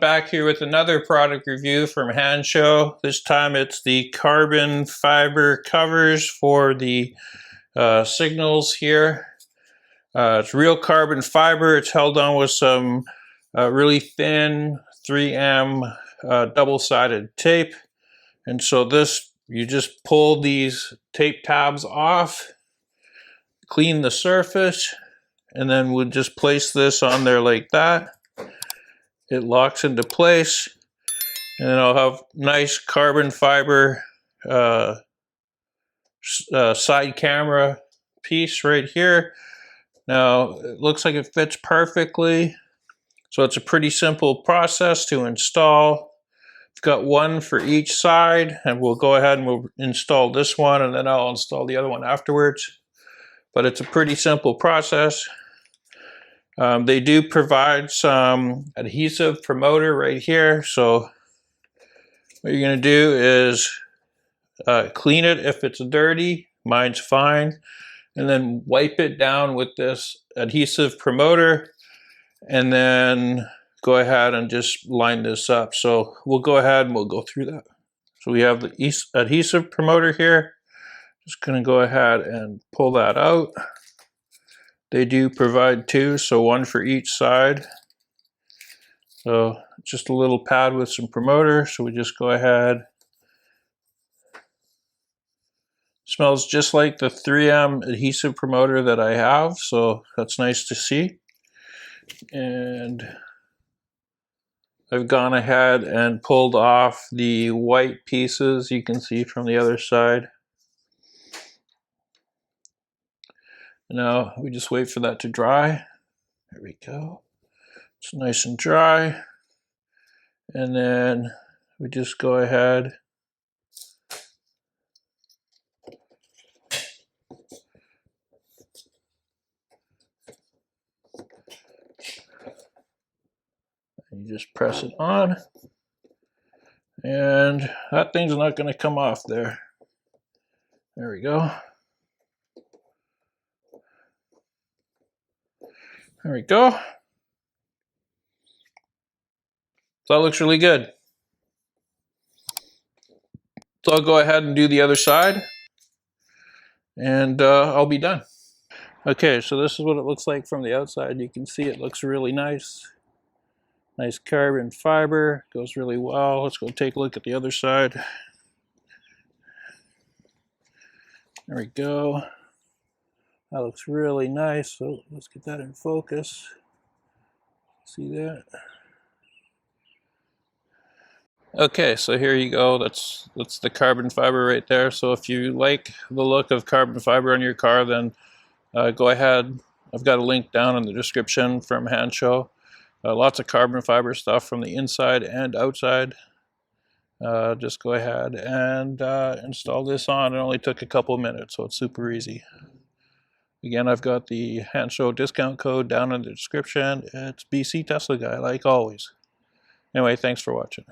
back here with another product review from Hansshow. This time it's the carbon fiber covers for the signals here. It's real carbon fiber. It's held on with some really thin 3M double-sided tape. And so this, you just pull these tape tabs off, clean the surface, and then we'll just place this on there like that. It locks into place, and then I'll have nice carbon fiber side camera piece right here. Now it looks like it fits perfectly, so it's a pretty simple process to install. I've got one for each side, and we'll go ahead and we'll install this one, and then I'll install the other one afterwards. But it's a pretty simple process. They do provide some adhesive promoter right here. So what you're going to do is clean it if it's dirty. Mine's fine. And then wipe it down with this adhesive promoter. And then go ahead and just line this up. So we'll go ahead and we'll go through that. So we have the adhesive promoter here. Just going to go ahead and pull that out. They do provide two, so one for each side. So just a little pad with some promoter. So we just go ahead. Smells just like the 3M adhesive promoter that I have, so that's nice to see. And I've gone ahead and pulled off the white pieces you can see from the other side. Now we just wait for that to dry. There we go. It's nice and dry. And then we just go ahead and you just press it on. And that thing's not going to come off there. There we go. There we go. So that looks really good. So I'll go ahead and do the other side, and I'll be done. Okay, so this is what it looks like from the outside. You can see it looks really nice. Nice carbon fiber, goes really well. Let's go take a look at the other side. There we go. That looks really nice. So let's get that in focus. See that? Okay, so here you go. That's the carbon fiber right there. So if you like the look of carbon fiber on your car, then go ahead. I've got a link down in the description from Hansshow. Lots of carbon fiber stuff from the inside and outside. Just go ahead and install this on. It only took a couple minutes, so it's super easy. Again, I've got the Hansshow discount code down in the description. It's BC Tesla Guy, like always. Anyway, thanks for watching.